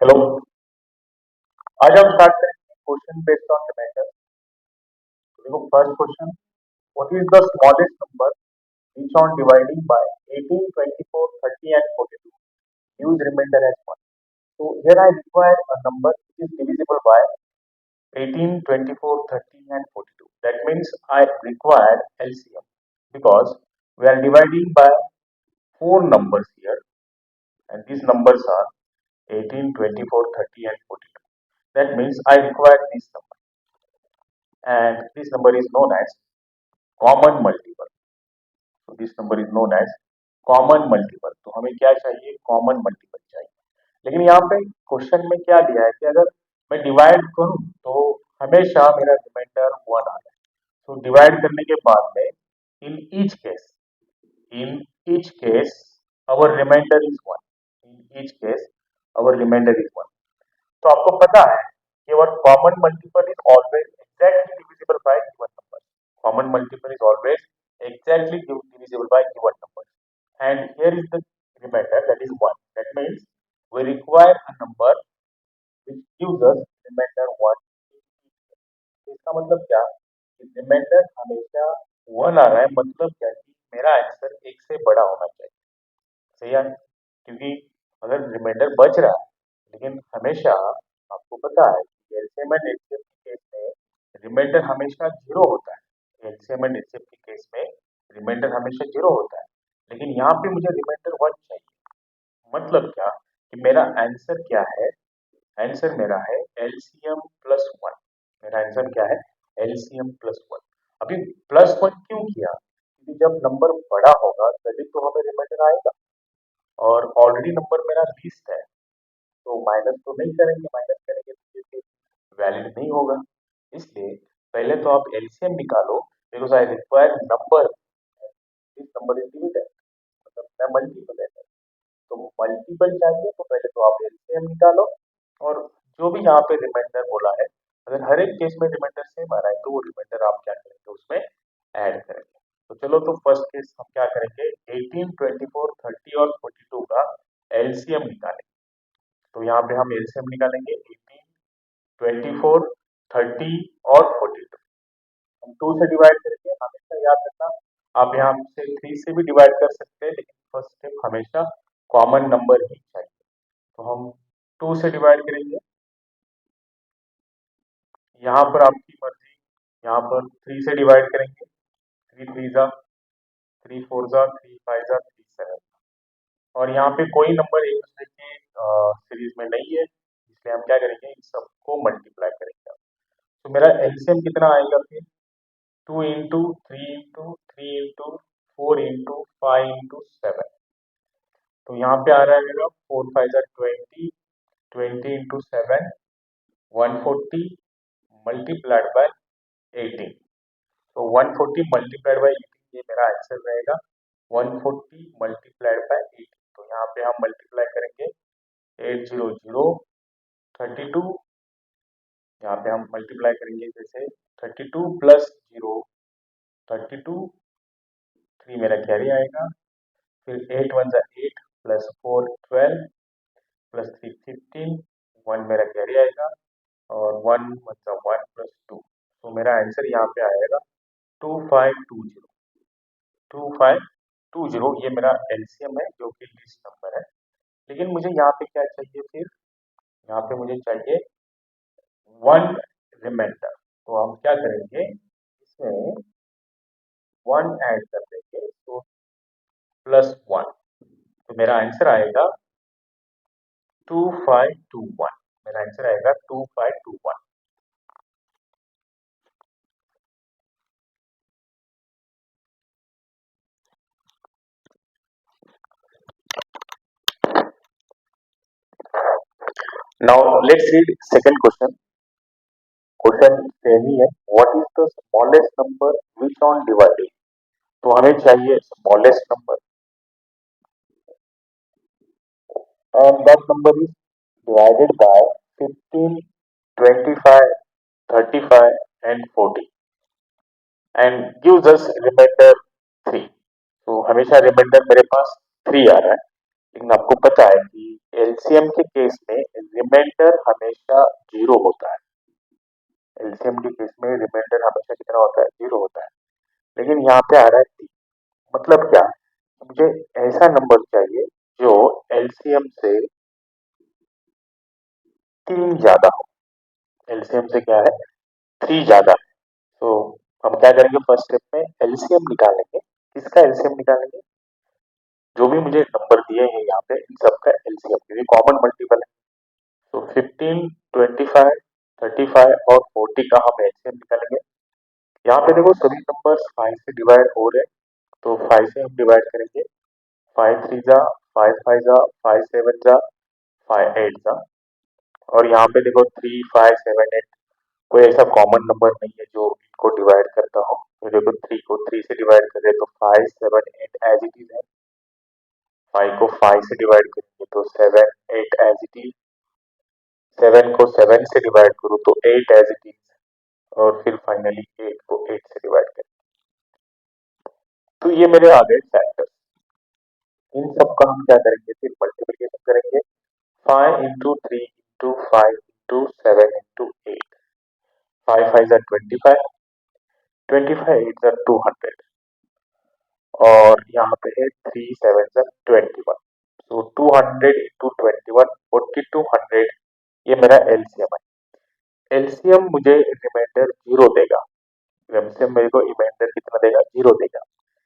चलो, आज हम स्टार्ट करेंगे क्वेश्चन बेस्ड ऑन रिमाइंडर। देखो, first question, what is the smallest number which on dividing by 18, 24, 30 and 42 use remainder as 1. So here I require a number which is divisible by 18, 24, 30 and 42. That means I require LCM because we are dividing by four numbers here, and these numbers are 18, 24, 30 and 42. That means I require this number, and this number is known as common multiple. So this number is known as common multiple. तो हमें क्या चाहिए? Common multiple चाहिए। लेकिन यहाँ पे question में क्या दिया है कि अगर मैं डिवाइड करूं तो हमेशा मेरा रिमाइंडर 1 आ जाए। तो डिवाइड करने के बाद में in each case our remainder is 1। In each case our remainder is 1। तो आपको पता है कि our common multiple is always exactly divisible by given number. Common multiple is always exactly divisible by given number, and here is the remainder, that is 1. That means we require a number which gives us remainder 1. इसका मतलब क्या कि reminder हमेशा 1 आ रहा है, मतलब क्या कि मेरा आंसर 1 से बड़ा होना चाहिए। सही है, क्योंकि अगर रिमाइंडर बच रहा है, लेकिन हमेशा आपको पता है कि एलसीएम एंड एचसीएफ के केस में रिमाइंडर हमेशा 0 होता है। एलसीएम एंड एचसीएफ के केस में रिमाइंडर हमेशा 0 होता है, लेकिन यहाँ पे मुझे रिमाइंडर 1 चाहिए। मतलब क्या कि मेरा आंसर क्या है? आंसर मेरा है एलसीएम प्लस 1। मेरा आंसर क्या है? LCM plus 1। अभी प्लस 1 क्यों किया? क्योंकि जब नंबर बड़ा होगा तभी तो हमें रिमाइंडर आएगा, और ऑलरेडी नंबर मेरा लीस्ट है, तो माइनस तो नहीं करेंगे। माइनस करेंगे तो ये वैलिड नहीं होगा। इसलिए पहले तो आप एलसीएम निकालो, because I require number, this number is dividend, मतलब मैं मल्टीपल है, तो मल्टीपल चाहिए तो पहले तो आप एलसीएम निकालो, और जो भी यहाँ पे रिमाइंडर बोला है, अगर हर एक केस में रिमाइंडर सेम आ रहा है तो वो रिमाइंडर आप क्या करेंगे? उसमें ऐड करेंगे। तो चलो, तो फर्स्ट केस हम क्या करेंगे? 18, 24, 30 और 42 का एलसीएम निकालेंगे। तो यहाँ पे हम एलसीएम निकालेंगे 18, 24, 30 और 42। हम 2 से डिवाइड करेंगे। हमेशा याद रखना, आप यहाँ से 3 से भी डिवाइड कर सकते हैं, लेकिन फर्स्ट स्टेप हमेशा कॉमन नंबर ही चाहिए। तो हम 2 से डिवाइड करेंगे। यहाँ पर आपकी मर्जी, यहाँ पर 3 से डिवाइड करेंगे। 3 3 जा, 3 4 जा, 3 5 जा, 3 7। और यहाँ पे कोई नंबर एक दूसरे के सीरीज में नहीं है, इसलिए हम क्या करेंगे? इन सबको मल्टीप्लाई करेंगे। तो मेरा एलसीएम कितना आएगा फिर? 2 into 3 into 3 into 4 into 5 into 7। तो यहाँ पे आ रहा है मेरा 4 5 जा 20, 20 इंटू 7 140 मल्टीप्लाइड बाय 18। तो 140 मल्टीप्लाइड बाय 18 ये मेरा आंसर रहेगा। 140 मल्टीप्लाइड बाय 18। तो यहाँ पे हम मल्टीप्लाई करेंगे 800 32। यहाँ पे हम मल्टीप्लाई करेंगे जैसे 32 प्लस 0 32, 3 मेरा कैरी आएगा। फिर 8 1 जा 8 प्लस 4 12 प्लस 3 15, 1 मेरा कैरी आएगा, और 1 1 जा 1 प्लस 2। तो मेरा आंसर यहाँ पे आएगा 2520। 2520 ये मेरा एलसीएम है, जो कि लिस्ट नंबर है। लेकिन मुझे यहाँ पे क्या चाहिए फिर? यहाँ पे मुझे चाहिए 1 रिमाइंडर। तो हम क्या करेंगे? इसमें 1 ऐड कर देंगे, तो प्लस 1। तो मेरा आंसर आएगा 2521। मेरा आंसर आएगा 2521। Now let's read second question. Question same ही है, what is the smallest number which on dividing. तो हमें चाहिए smallest number, and that number is divided by 15, 25, 35 and 40 and gives us remainder 3। तो हमेशा रिमाइंडर मेरे पास 3 आ रहा है, लेकिन आपको पता है कि एलसीएम के केस में रिमाइंडर हमेशा जीरो होता है। एलसीएम के केस में रिमाइंडर हमेशा कितना होता है? जीरो होता है। लेकिन यहाँ पे आ रहा है 3। मतलब क्या? मुझे ऐसा नंबर चाहिए जो एलसीएम से 3 ज्यादा हो। एलसीएम से क्या है? 3 ज्यादा है। तो हम क्या करेंगे? फर्स्ट स्टेप में एलसीएम निकालेंगे। किसका एलसीएम निकालेंगे? जो भी मुझे नंबर दिए हैं यहाँ पे इन सबका एलसीएम, क्योंकि कॉमन मल्टीपल है। तो 15, 25, 35 और 40 का हम एलसीएम निकालेंगे। यहाँ पे देखो सभी नंबर्स 5 से डिवाइड हो रहे हैं, तो 5 से हम डिवाइड करेंगे। 5 3 जा, 5 5 जा, 5 7 जा, 5 8 जा, और यहाँ पे देखो 3 5 7 8 कोई ऐसा कॉमन नंबर नहीं है जो इनको डिवाइड करता हो। तो देखो 3 को 3 से डिवाइड करें तो 5 7 8 एज इट इज है। 5 को 5 से डिवाइड करेंगे तो 7 8 एज इट इज। 7 को 7 से डिवाइड करूँ तो 8 एज इट इज, और फिर फाइनली 8 को 8 से डिवाइड करें। तो ये मेरे आ गए फैक्टर्स। इन सब का हम क्या करेंगे? फिर मल्टीप्लिकेशन करेंगे। 5 इंटू 3 इंटू 5 इंटू 7 इंटू 8। 5 5 जा 25, 25 8 जा 200, और यहाँ पे है 3 7 जा 21। तो 200 इंटू 21 4200, ये मेरा एलसीएम है। एलसीएम मुझे रिमाइंडर जीरो देगा। एलसीएम मेरे को रिमाइंडर कितना देगा? जीरो देगा।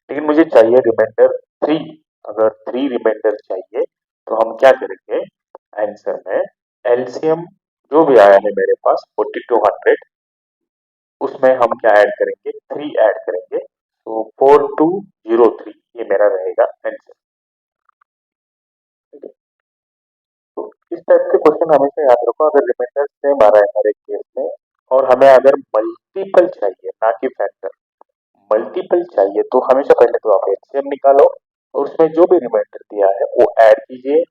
लेकिन मुझे चाहिए रिमाइंडर 3। अगर 3 रिमाइंडर चाहिए तो हम क्या करेंगे? आंसर में एलसीएम जो भी आया है मेरे पास 4200, उसमें हम क्या ऐड करेंगे? 3 ऐड करेंगे। तो 4203 ये मेरा रहेगा आंसर। ठीक है। तो इस टाइप के क्वेश्चन हमेशा याद रखो। अगर रिमाइंडर सेम आ रहा है हर एक केस में, और हमें अगर मल्टीपल चाहिए ना कि फैक्टर, मल्टीपल चाहिए, तो हमेशा पहले तो आप एलसीएम निकालो और उसमें जो भी रिमाइंडर दिया है वो ऐड कीजिए।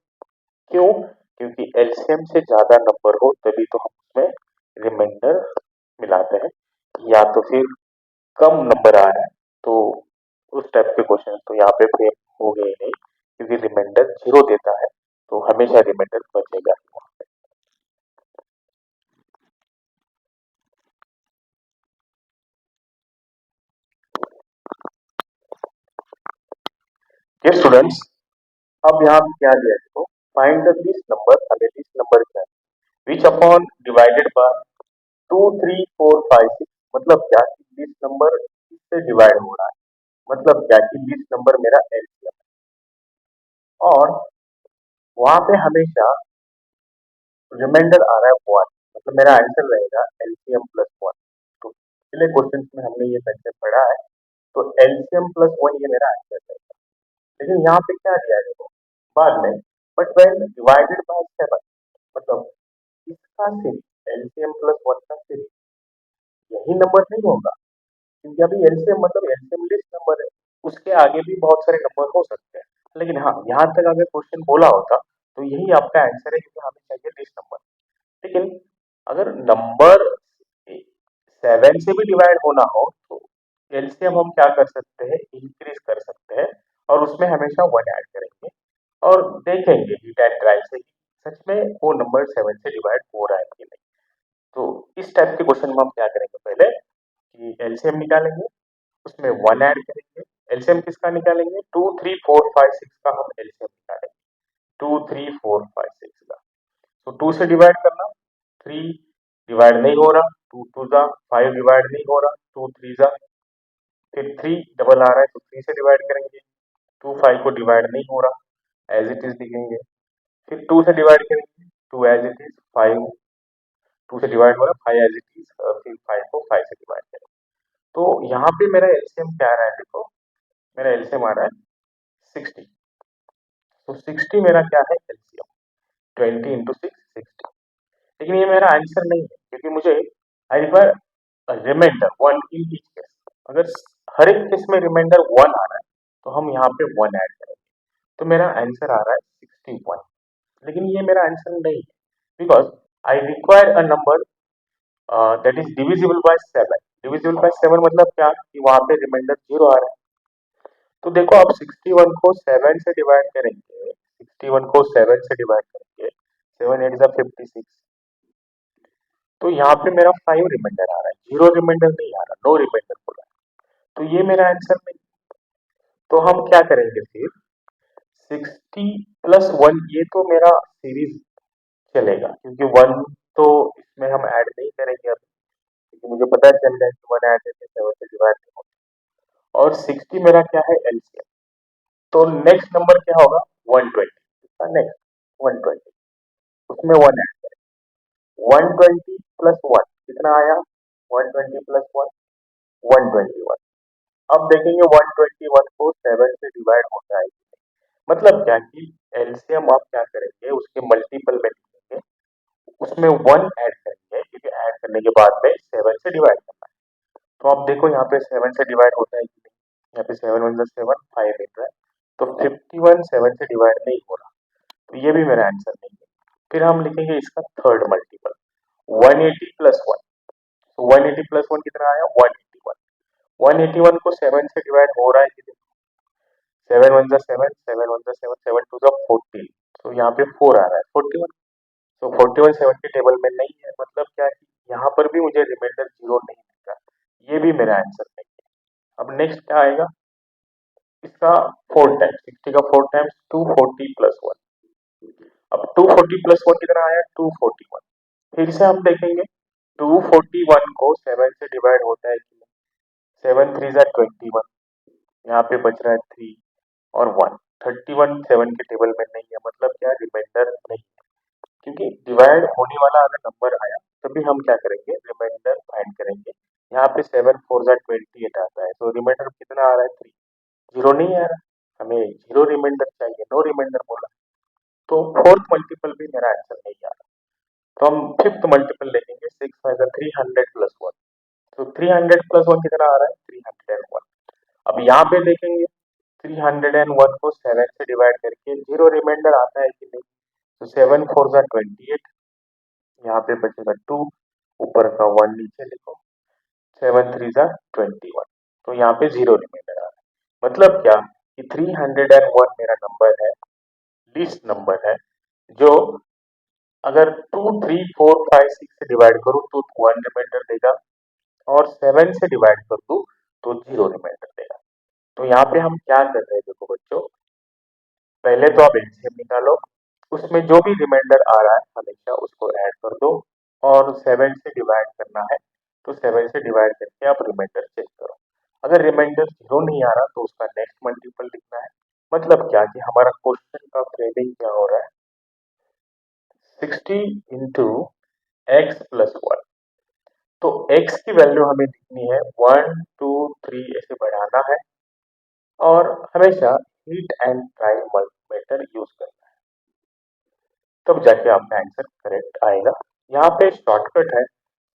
क्यों? क्योंकि एलसीएम से ज्यादा नंबर हो तभी तो हम उसमें रिमाइंडर मिलाते हैं, या तो फिर कम नंबर आ रहा है तो उस टाइप के क्वेश्चन तो यहाँ पे फ्रेम हो गए नहीं, क्योंकि रिमाइंडर जीरो देता है तो हमेशा रिमाइंडर बचेगा। ये स्टूडेंट्स, अब यहाँ पे क्या दिया है देखो, फाइंड द लिस्ट नंबर, हमें लिस्ट नंबर क्या है? विच अपॉन डिवाइडेड बाय 2 3 4 5 6। मतलब क्या कि लिस्ट नंबर इससे डिवाइड हो रहा है। मतलब क्या कि लिस्ट नंबर मेरा एलसीएम है, और वहां पे हमेशा रिमाइंडर आ रहा है 1। मतलब मेरा आंसर रहेगा एलसीएम प्लस 1। तो पिछले क्वेश्चन में हमने ये कंसेप्ट पढ़ा है, तो एलसीएम प्लस 1 ये मेरा आंसर रहेगा। लेकिन यहाँ पे क्या दिया है देखो बाद में, बट व्हेन डिवाइडेड बाय 7, मतलब इसका सीरीज एलसीएम प्लस 1 का सीरीज यही नंबर नहीं होगा, क्योंकि अभी एलसीएम मतलब एलसीएम लिस्ट नंबर है। उसके आगे भी बहुत सारे नंबर हो सकते हैं, लेकिन हाँ यहाँ तक अगर क्वेश्चन बोला होता तो यही आपका आंसर है, क्योंकि हमें चाहिए लिस्ट नंबर। लेकिन अगर नंबर 7 से भी डिवाइड होना हो तो एलसीएम हम क्या कर सकते हैं? इंक्रीज कर सकते हैं, और उसमें हमेशा 1 ऐड करेंगे और देखेंगे हिट एंड ट्राई से कि सच में वो नंबर 7 से डिवाइड हो रहा है कि नहीं। तो इस टाइप के क्वेश्चन में हम क्या करेंगे? पहले कि एलसीएम निकालेंगे, उसमें 1 ऐड करेंगे। एलसीएम किसका निकालेंगे? 2 3 4 5 6 का हम एलसीएम निकालेंगे। 2 3 4 5 6 का। तो 2 से डिवाइड करना, 3 डिवाइड नहीं हो रहा, 2 2 जा, 5 डिवाइड नहीं हो रहा, 2 3 जा, फिर 3 डबल आ रहा है तो 3 से डिवाइड करेंगे। 2 5 को डिवाइड नहीं हो रहा, एज इट इज लिखेंगे। फिर 2 से डिवाइड करेंगे, 2 एज इट इज, 5 2 से डिवाइड हो रहा है, 5 एज इट इज, फिर 5 को 5 से डिवाइड करेंगे। तो यहाँ पे मेरा एलसीएम क्या आ रहा है देखो, मेरा एलसीएम आ रहा है 60। तो 60 मेरा क्या है? LCM 20 into 6 60। लेकिन ये मेरा आंसर नहीं है, क्योंकि मुझे I require remainder 1 in each case. अगर हर एक केस में रिमाइंडर 1 आ रहा है तो हम यहाँ पे 1 ऐड करेंगे, तो मेरा आंसर आ रहा है 61। लेकिन ये मेरा आंसर नहीं है, because I require a number that is divisible by 7। Divisible by 7 मतलब क्या कि वहां पे रिमाइंडर 0 आ रहा है। तो देखो आप 61 को 7 से डिवाइड करेंगे, 61 को 7 से डिवाइड करेंगे, 7 8 जा 56, तो यहाँ पे मेरा 5 रिमाइंडर आ रहा है, 0 रिमाइंडर नहीं आ रहा, नो रिमाइंडर बोला है। तो ये मेरा आंसर नहीं। तो हम क्या करेंगे फिर, 60 प्लस 1, ये तो मेरा सीरीज चलेगा क्योंकि 1 तो इसमें हम ऐड नहीं करेंगे अभी, क्योंकि मुझे पता चल गया कि 1 ऐड करके 7 से डिवाइड नहीं होता। और 60 मेरा क्या है, एलसीएम। तो नेक्स्ट नंबर क्या होगा, 120। इसका नेक्स्ट 120, उसमें 1 ऐड करें, 120 प्लस 1 कितना आया, 120 प्लस 1 121। अब देखेंगे 121 को 7 से डिवाइड होता है कि नहीं। मतलब क्या कि एलसीएम आप क्या करेंगे, उसके मल्टीपल में लिखेंगे, उसमें 1 ऐड करेंगे, क्योंकि ऐड करने के बाद में 7 से डिवाइड करना है। तो आप देखो यहाँ पे 7 से डिवाइड होता है कि नहीं, यहाँ पे 7 1 7 5 मिल रहा है, तो 51 7 से डिवाइड नहीं हो रहा, तो ये भी मेरा आंसर नहीं है। फिर हम लिखेंगे इसका थर्ड मल्टीपल, 180 प्लस 1। तो 180 प्लस 1 कितना आया, 181। 181 को 7 से डिवाइड हो रहा है कि 7 1 7, 7 1 7, 7 2 14, तो यहाँ पे 4 आ रहा है, 41। तो 41 7 के टेबल में नहीं है, मतलब क्या है कि यहाँ पर भी मुझे रिमाइंडर 0 नहीं दिख रहा, ये भी मेरा आंसर नहीं है। अब नेक्स्ट क्या आएगा, इसका 4 टाइम्स, 60 का 4 टाइम्स 240 प्लस 1। अब 240 प्लस 1 कितना आया, 241। फिर से हम देखेंगे 241 को 7 से डिवाइड होता है कि 7 3 जा 21, यहाँ पे बच रहा है 3 और 1, 31 7 के टेबल में नहीं है, मतलब क्या, रिमाइंडर नहीं है। क्योंकि डिवाइड होने वाला अगर नंबर आया तभी हम क्या करेंगे, रिमाइंडर फाइंड करेंगे। यहाँ पे 7 4 जा 28 आता है, तो रिमाइंडर कितना आ रहा है, 3, 0 नहीं आ रहा, हमें 0 रिमाइंडर चाहिए, नो रिमाइंडर बोला, तो फोर्थ मल्टीपल भी मेरा आंसर नहीं आ रहा। तो हम फिफ्थ मल्टीपल लेंगे, 6 5 जा 300 प्लस 1, तो 300 प्लस 1 कितना आ रहा है, 301। अब यहाँ पे देखेंगे 301 को 7 से डिवाइड करके 0 रिमाइंडर आता है कि नहीं, तो 7 4 जा 28, यहाँ पे बचेगा 2, ऊपर का 1 नीचे लिखो, 7 3 जा 21, तो यहाँ पे 0 रिमाइंडर आ रहा है। मतलब क्या कि 301 मेरा नंबर है, लीस्ट नंबर है, जो अगर 2 3 4 5 6 से डिवाइड करूँ तो 1 रिमाइंडर देगा, और 7 से डिवाइड कर दूं तो 0 रिमाइंडर देगा। तो यहाँ पे हम क्या कर रहे हैं, देखो बच्चों, पहले तो आप एलसीएम निकालो, उसमें जो भी रिमाइंडर आ रहा है हमेशा उसको ऐड कर दो, और 7 से डिवाइड करना है तो 7 से डिवाइड करके आप रिमाइंडर चेक करो। अगर रिमाइंडर 0 नहीं आ रहा तो उसका नेक्स्ट मल्टीपल लिखना है। मतलब क्या कि हमारा क्वेश्चन का फ्रेमिंग क्या हो रहा है, 60 इंटू एक्स प्लस 1। तो x की वैल्यू हमें लिखनी है 1 2 3 ऐसे बढ़ाना है, और हमेशा heat and trial multimeter use करना है, तब जाके आपका आंसर करेक्ट आएगा। यहाँ पे शॉर्टकट है,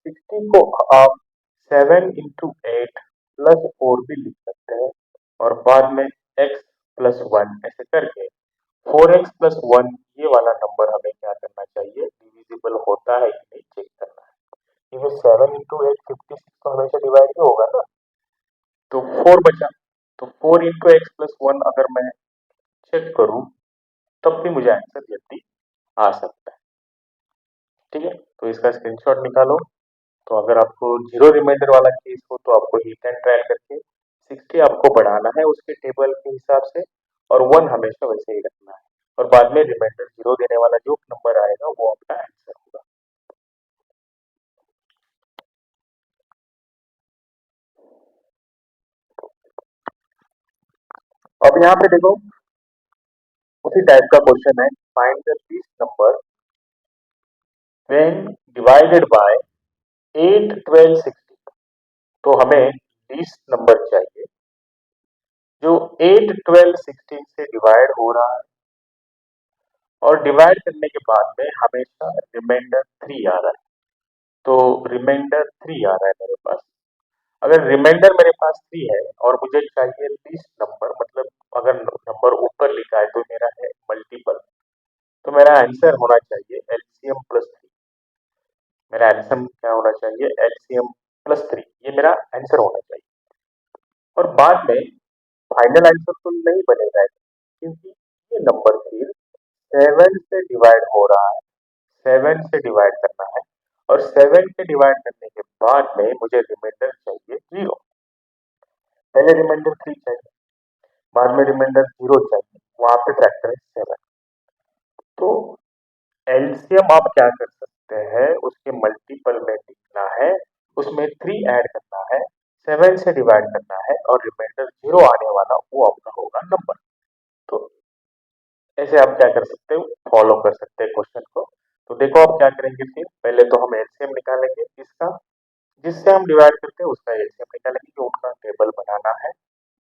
60 को आप 7 इंटू 8 प्लस 4 भी लिख सकते हैं, और बाद में x प्लस 1 ऐसे करके 4x प्लस 1 ये वाला नंबर हमें क्या करना चाहिए, डिविजिबल होता है कि नहीं चेक करना है। क्योंकि 7 इंटू 8 56 तो हमेशा डिवाइड ही होगा ना, तो 4 बचा, तो 4 इंटू एक्स प्लस 1 अगर मैं चेक करूं तब भी मुझे आंसर जल्दी आ सकता है। ठीक है, तो इसका स्क्रीनशॉट निकालो। तो अगर आपको 0 रिमाइंडर वाला केस हो तो आपको हीट एंड ट्रायल करके 60 आपको बढ़ाना है उसके टेबल के हिसाब से, और 1 हमेशा वैसे ही रखना है, और बाद में रिमाइंडर 0 देने वाला जो नंबर आएगा वो आपका आंसर होगा। अब यहाँ पे देखो उसी टाइप का क्वेश्चन है, find the least number when divided by 8 12 16। तो हमें लीस्ट नंबर चाहिए जो 8 12 16 से डिवाइड हो रहा है, और डिवाइड करने के बाद में हमेशा रिमाइंडर 3 आ रहा है। तो रिमाइंडर 3 आ रहा है मेरे पास। अगर रिमाइंडर मेरे पास 3 है और मुझे चाहिए लीस्ट नंबर, मतलब अगर नंबर ऊपर लिखा है तो मेरा है मल्टीपल, तो मेरा आंसर होना चाहिए एलसीएम प्लस 3। मेरा आंसर क्या होना चाहिए, एलसीएम प्लस 3, ये मेरा आंसर होना चाहिए। और बाद में फाइनल आंसर तो नहीं बनेगा, क्योंकि ये नंबर फिर 7 से डिवाइड हो रहा है, 7 से डिवाइड करना है और 7 से डिवाइड करने के बाद में मुझे रिमाइंडर चाहिए 0। पहले रिमाइंडर 3 चाहिए, बाद में रिमाइंडर 0 चाहिए, वहां पे फैक्टर है 7। तो एलसीएम आप क्या कर सकते हैं, उसके मल्टीपल में लिखना है, उसमें 3 ऐड करना है, 7 से डिवाइड करना है और रिमाइंडर 0 आने वाला वो आपका होगा नंबर। तो ऐसे आप क्या कर सकते हो, फॉलो कर सकते हैं क्वेश्चन को। तो देखो आप क्या करेंगे, फिर पहले तो हम एलसीएम निकालेंगे इसका, जिससे हम डिवाइड करते हैं उसका एलसीएम निकालेंगे, कि उनका टेबल बनाना है।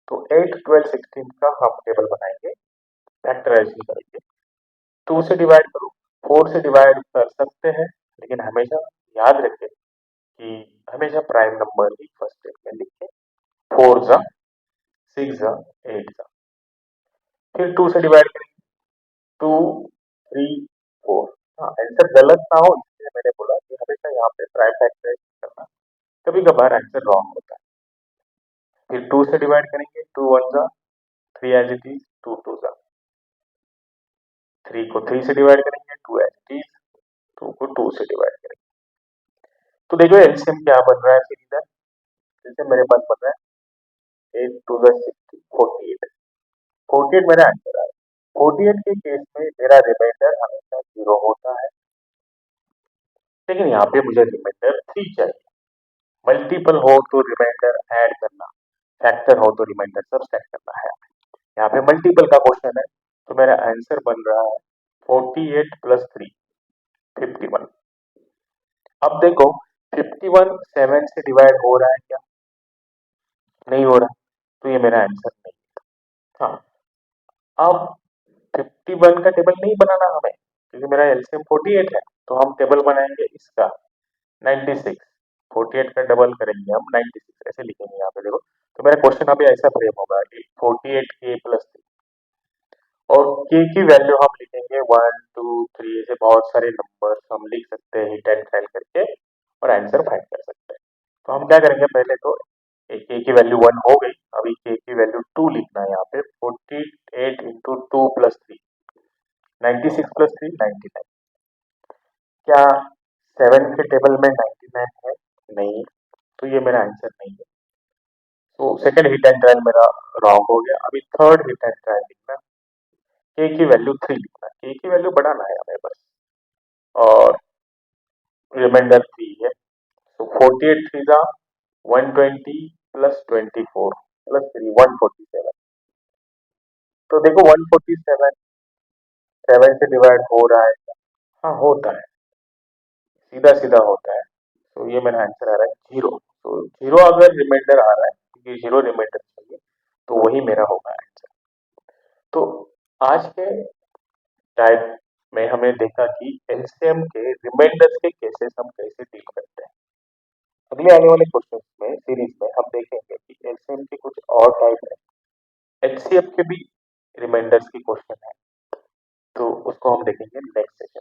तो 8, 12, 16 का हम टेबल बनाएंगे, फैक्टराइजेशन करेंगे। 2 से डिवाइड करो, 4 से डिवाइड कर सकते हैं, लेकिन हमेशा याद रखें कि हमेशा प्राइम नंबर ही फर्स्ट स्टेप में लिखें। 4 जा 6 जा 8 जा, फिर 2 से डिवाइड करेंगे, 2 3 4। हाँ, आंसर गलत ना हो इसलिए मैंने बोला कि हमेशा यहाँ पे प्राइम फैक्टराइजेशन करना, कभी कभार आंसर रॉन्ग होता है। फिर 2 से डिवाइड करेंगे, 2 1 जा 3 एज इट इज, 2 2 जा 3 को 3 से डिवाइड करेंगे, 2 एज इट इज, 2 को 2 से डिवाइड करेंगे। तो देखो एलसीएम क्या बन रहा है फिर इधर, जैसे मेरे पास बन रहा है 8 2 जा 60, 48। 48 मेरा आंसर है। 48 के केस में मेरा रिमाइंडर हमेशा 0 होता है, लेकिन यहाँ पे मुझे रिमाइंडर 3 चाहिए। मल्टीपल हो तो रिमाइंडर ऐड करना, फैक्टर हो तो रिमाइंडर सब्सट्रैक्ट करना है। यहाँ पे मल्टीपल का क्वेश्चन है, तो मेरा आंसर बन रहा है 48 प्लस 3 51। अब देखो 51 7 से डिवाइड हो रहा है क्या, नहीं हो रहा, तो ये मेरा आंसर नहीं। हाँ, अब 51 का टेबल नहीं बनाना हमें, क्योंकि मेरा एलसीएम 48 है, तो हम टेबल बनाएंगे इसका 96। 48 का डबल करेंगे हम 96, ऐसे लिखेंगे यहाँ पे देखो। तो मेरा क्वेश्चन अभी ऐसा फ्रेम होगा, 48 के प्लस 3, और के की वैल्यू हम लिखेंगे 1 2 3, ऐसे बहुत सारे नंबर हम लिख सकते हैं हिट एंड ट्रायल करके और आंसर फाइंड कर सकते हैं। तो हम क्या करेंगे, पहले तो के की वैल्यू 1 हो गई, अभी के की वैल्यू 2 लिखना है यहाँ पे। 48 इंटू 2 प्लस 3, 96 प्लस 3 99। क्या 7 के टेबल में 99 है, नहीं, तो ये मेरा आंसर नहीं है। तो सेकंड हिट एंड ट्रायल मेरा रॉन्ग हो गया। अभी थर्ड हिट एंड ट्रायल लिखना, के की वैल्यू 3 लिखना, के की वैल्यू बढ़ाना है हमें बस, और रिमाइंडर 3 है। तो 48 3 जा 120 प्लस 24 प्लस 3 147। तो देखो 147 7 से डिवाइड हो रहा है क्या? हाँ होता है, सीधा सीधा होता है। तो ये मेरा आंसर आ रहा है 0। तो 0 अगर रिमाइंडर आ रहा है, क्योंकि 0 रिमाइंडर चाहिए, तो वही मेरा होगा आंसर। तो आज के टाइप में हमें देखा कि एलसीएम के रिमाइंडर्स के केसेस हम कैसे डील करते हैं। अगले आने वाले क्वेश्चन में सीरीज में हम देखेंगे कि एलसीएम के कुछ और टाइप है, एचसीएफ के भी रिमाइंडर्स की क्वेश्चन है, तो उसको हम देखेंगे नेक्स्ट सेशन।